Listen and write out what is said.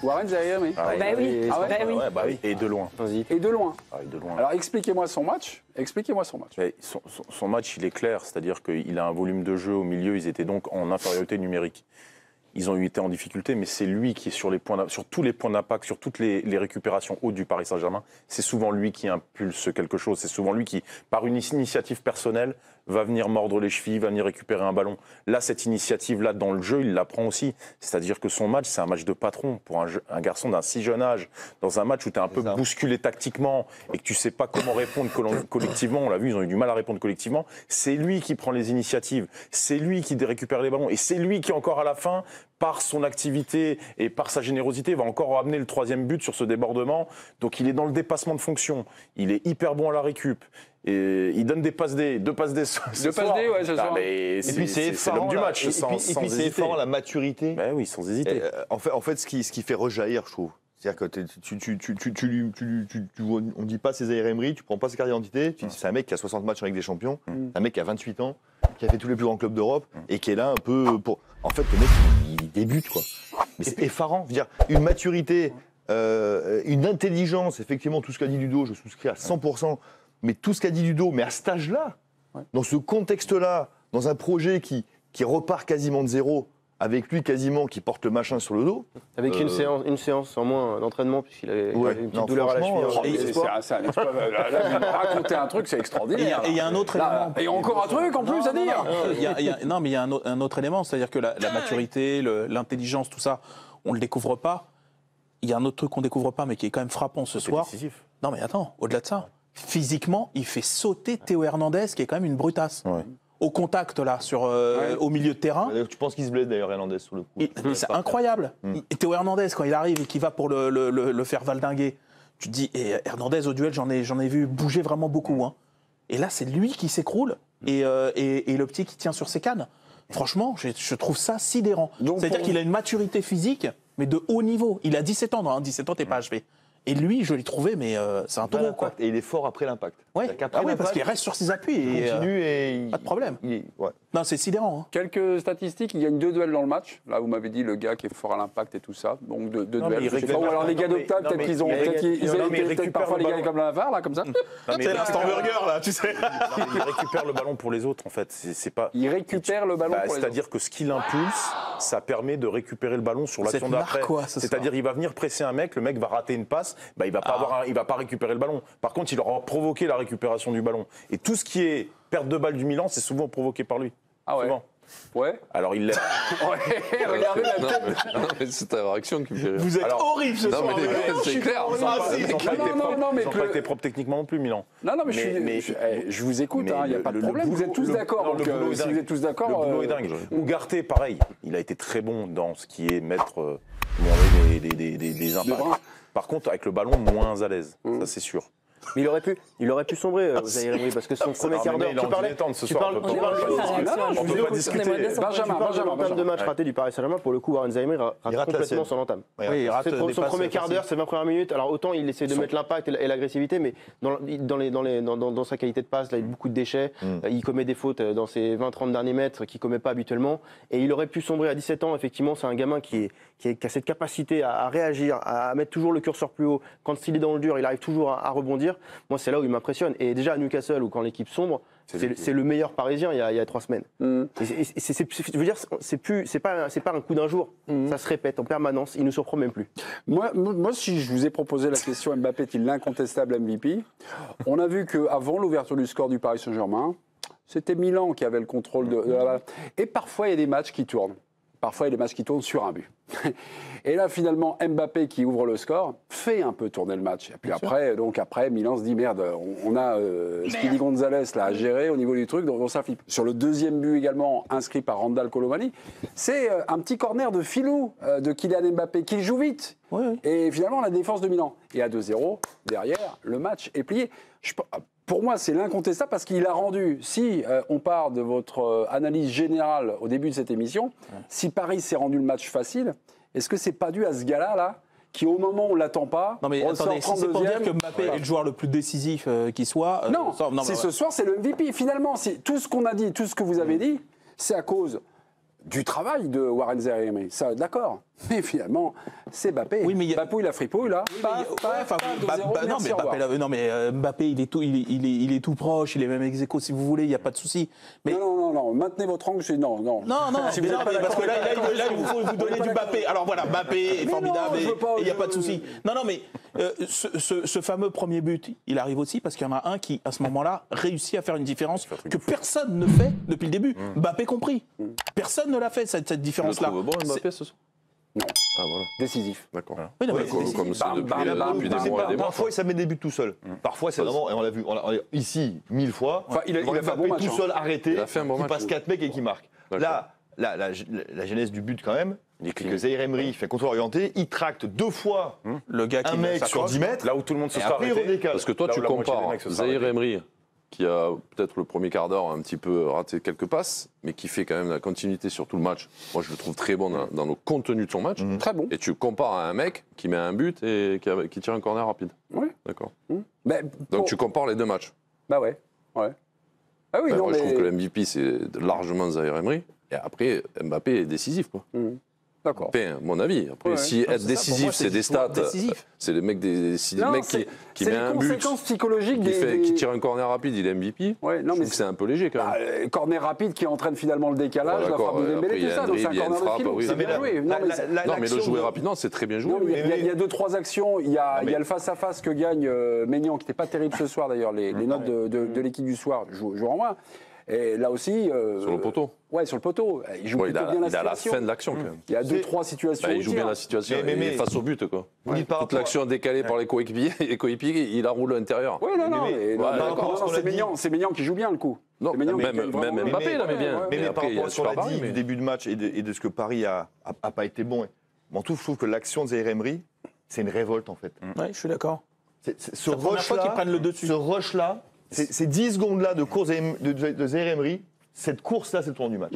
Warren Zaïre, Ah, Bah oui. Ah ouais Bah oui. Ouais, bah oui. Et de loin. Et de loin. Ah, et de loin. Alors expliquez-moi son match. Mais son match, il est clair, c'est-à-dire qu'il a un volume de jeu au milieu, ils étaient donc en infériorité numérique. Ils ont été en difficulté, mais c'est lui qui est sur tous les points d'impact, sur toutes les récupérations hautes du Paris Saint-Germain. C'est souvent lui qui impulse quelque chose. C'est souvent lui qui, par une initiative personnelle, va venir mordre les chevilles, va venir récupérer un ballon. Là, cette initiative-là, dans le jeu, il la prend aussi. C'est-à-dire que son match, c'est un match de patron pour un garçon d'un si jeune âge. Dans un match où tu es un peu bousculé tactiquement et que tu sais pas comment répondre collectivement, on l'a vu, ils ont eu du mal à répondre collectivement, c'est lui qui prend les initiatives, c'est lui qui récupère les ballons et c'est lui qui, encore à la fin, par son activité et par sa générosité, va encore amener le 3e but sur ce débordement. Donc il est dans le dépassement de fonction. Il est hyper bon à la récup. Et il donne des passes D, 2 passes D ce soir. 2 passes D, ouais, ce soir. Et puis c'est l'homme du match, et puis c'est effarant la maturité. Ben oui, sans hésiter. En fait, ce qui fait rejaillir, je trouve. C'est-à-dire que on dit pas Zaïre Emery, tu prends pas sa carte d'identité, c'est un mec qui a 60 matchs avec des champions, un mec qui a 28 ans, qui a fait tous les plus grands clubs d'Europe et qui est là un peu pour. En fait, le mec, il débute, quoi. Mais c'est effarant. Je veux dire, une maturité, une intelligence, effectivement, tout ce qu'a dit Ludo, je souscris à 100%, mais tout ce qu'a dit Ludo, mais à cet âge-là, dans ce contexte-là, dans un projet qui repart quasiment de zéro, avec lui quasiment qui porte le machin sur le dos. Avec une séance en moins d'entraînement, puisqu'il avait une petite douleur à la cheville. C'est un exploit. Là, vous me racontez un truc, c'est extraordinaire. Et il y a un autre élément. Et encore un truc en plus à dire. Non, mais il y a un autre élément, c'est-à-dire que la maturité, l'intelligence, tout ça, on ne le découvre pas. Il y a un autre truc qu'on ne découvre pas, mais qui est quand même frappant ce soir. Décisif. Non, mais attends, au-delà de ça, physiquement, il fait sauter Théo Hernandez, qui est quand même une brutasse. Ouais. Au contact, là, au milieu de terrain. Tu penses qu'il se blesse d'ailleurs, Hernandez, sur le coup. C'est incroyable. Et Théo Hernandez, quand il arrive et qu'il va pour le faire valdinguer, tu te dis, et Hernandez, au duel, j'en ai vu bouger vraiment beaucoup. Hein. Et là, c'est lui qui s'écroule et le petit qui tient sur ses cannes. Franchement, je trouve ça sidérant. C'est-à-dire qu'il a une maturité physique, mais de haut niveau. Il a 17 ans, 17 ans, t'es pas achevé. Et lui, je l'ai trouvé, mais c'est un taureau, quoi. Et il est fort après l'impact. Oui, parce qu'il reste sur ses appuis. Il continue et... Pas de problème. Non, c'est sidérant. Hein. Quelques statistiques, il gagne 2 duels dans le match. Là, vous m'avez dit le gars qui est fort à l'impact et tout ça. Donc 2 duels. Ou alors les gars d'Octave, peut-être qu'ils ont été parfois les gars comme la Navarre, là, comme ça. C'est l'instant burger, là, tu sais. Il récupère le ballon pour les autres, en fait. C'est pas... Il récupère le ballon pour les autres. C'est-à-dire que ce qu'il impulse, ça permet de récupérer le ballon sur l'action d'après. C'est-à-dire il va venir presser un mec, le mec va rater une passe, il va pas récupérer le ballon. Par contre, il aura provoqué la récupération du ballon. Et tout ce qui est perte de balle du Milan, c'est souvent provoqué par lui. Ah ouais. Souvent. Ouais. Alors il l'aide. Ouais, regardez la tête. Non, mais c'est ta réaction qui me fait rire. Vous êtes horrible ce soir. C'est clair. Ils n'ont pas été propres techniquement non plus, Milan. Non, mais je vous écoute, il n'y a pas de problème. Vous êtes tous d'accord. Si vous êtes tous d'accord. Le boulot est dingue. Ugarte, pareil. Il a été très bon dans ce qui est mettre des impacts. Par contre, avec le ballon, moins à l'aise. Ça, c'est sûr. Mais il aurait pu sombrer, Zaïre Emery, parce que son premier quart d'heure. Tu parlais ce soir. On peut pas discuter. Benjamin, l'entame de match raté du Paris Saint-Germain, pour le coup, Warren Zaïre Emery rate complètement son entame. Oui, il rate son premier quart d'heure, ses 20 premières minutes. Alors autant il essaie de mettre l'impact et l'agressivité, mais dans sa qualité de passe, là, il a beaucoup de déchets. Il commet des fautes dans ses 20-30 derniers mètres qu'il ne commet pas habituellement. Et il aurait pu sombrer à 17 ans. Effectivement, c'est un gamin qui a cette capacité à réagir, à mettre toujours le curseur plus haut. Quand il est dans le dur, il arrive toujours à rebondir. Moi, c'est là où il m'impressionne. Et déjà à Newcastle, où quand l'équipe sombre, c'est le meilleur Parisien il y a 3 semaines. Je veux dire, c'est pas un coup d'un jour. Ça se répète en permanence. Il ne surprend même plus. Moi, si je vous ai proposé la question Mbappé est-il l'incontestable MVP, on a vu qu'avant l'ouverture du score du Paris Saint-Germain, c'était Milan qui avait le contrôle de la balle. Et parfois, il y a des matchs qui tournent. Parfois, il y a des matchs qui tournent sur un but. Et là, finalement, Mbappé qui ouvre le score fait un peu tourner le match. Et puis après, Milan se dit merde, on a Speedy Gonzalez là à gérer au niveau du truc, donc ça flippe. Sur le 2e but également inscrit par Randal Colomani, c'est un petit corner de filou de Kylian Mbappé qui joue vite. Oui. Et finalement, la défense de Milan. Et à 2-0, derrière, le match est plié. Pour moi, c'est l'incontestable parce qu'il a rendu, si on part de votre analyse générale au début de cette émission, si Paris s'est rendu le match facile, est-ce que c'est pas dû à ce gars-là, là, qui au moment où on l'attend pas, non mais attendez, si c'est pour dire que Mbappé est le joueur le plus décisif qui soit... non, ce soir, c'est le MVP. Finalement, tout ce qu'on a dit, tout ce que vous avez dit, c'est à cause du travail de Warren Zaïre Emery. Ça, d'accord. Mais finalement, c'est Mbappé. Oui, mais il y a- Mbappé, il a fripouille, là. Paf, paf, Enfin, paf, 2-0, non, merci, mais au revoir. Mbappé, il est tout proche, il est même ex aequo si vous voulez, il n'y a pas de souci. Mais Non, maintenez votre angle, non. non, Si vous êtes pas parce d'accord, que là, on est pas il faut vous donner du Mbappé. Alors voilà, Mbappé est non, formidable je veux pas, et il n'y a je- pas de souci. Non, mais ce fameux premier but, il arrive aussi parce qu'il y en a un qui, à ce moment-là, réussit à faire une différence que personne ne fait depuis le début, Mbappé compris. Personne ne l'a fait, cette Tu le différence-là. trouves bon, Mbappé, ce soir? Non. Ah, voilà. Décisif. D'accord. Oui, non, mais Comme c'est depuis des C'est mois pas- et des mois. Parfois, ça met des buts tout seul. Parfois, c'est vraiment, et on l'a vu ici 1000 fois. Enfin, il a Mbappé fait un bon match, tout hein. seul arrêté, Il a fait un bon qui match, passe oui. 4 mecs et qui marque. D'accord. Là, la genèse du but quand même, c'est que clean. Zaïre Emery fait contrôle orienté, il tracte 2 fois le gars qui un mec sur s'accroche. 10 mètres. Là où tout le monde se Et sera après, il arrêté. redécale. Parce que toi, Là tu où la moitié des compares mecs se sont Zaïre arrêtés. Emery, qui a peut-être le premier quart d'heure un petit peu raté quelques passes, mais qui fait quand même la continuité sur tout le match. Moi, je le trouve très bon dans le contenu de son match. Très bon. Et tu compares à un mec qui met un but et qui tire un corner rapide. Oui. D'accord. Ben, Donc tu compares les deux matchs. Bah ouais. Ah oui, Ben, non, moi, mais... je trouve que le MVP, c'est largement Zaïre Emery. Et après, Mbappé est décisif, quoi. D'accord. Mbappé, à mon avis. Après, Ouais. si Non, être c'est ça, pour décisif, moi, c'est des stats. décisif. C'est le mec, si le Non, mec c'est- qui c'est met les un but, conséquences psychologiques qui tire un corner rapide, il est MVP. Ouais, non, je mais trouve que c'est un peu léger, quand même. Corner rapide qui entraîne finalement le décalage, Ouais, la d'accord, frappe de après, Dembélé, il y tout a ça. un Donc c'est un dribble, il y a une corner de frappe, filou. oui. C'est bien joué. Non, mais c'est- Non, mais le jouer rapidement, c'est très bien joué. non, mais oui. il y a 2-3 actions. Il y a le face-à-face que gagne Maignan, qui n'était pas terrible ce soir d'ailleurs, les notes de l'équipe du soir, jour en moins. Et là aussi. Sur le poteau. Ouais, sur le poteau. Il joue Ouais, il plutôt a bien la il a la situation. fin de l'action, quand même. Il y a 2-3 situations. Bah, il au joue tir. bien la situation, Mais- il est face au but, quoi. Vous dites par Toute rapport à- l'action décalée par les coéquipiers, il la roule à l'intérieur. Oui, non, non. Mais- mais- ouais, non, d'accord, non, parce qu'on c'est l'a dit. Maignan qui joue bien le coup. Non, C'est Maignan qui même gagne vraiment. Mbappé, là, mais bien. Mais Mais par après, il y rapport a à ce qu'on Super a Paris, dit mais- du début de match et de ce que Paris a pas été bon, je trouve que l'action de Zaïre Emery, c'est une révolte en fait. Ouais, je suis d'accord. Ce la première fois qu'ils prennent le dessus. Ce rush-là, ces 10 secondes-là de course de Zaïre Emery, cette course-là, c'est le tournant du match.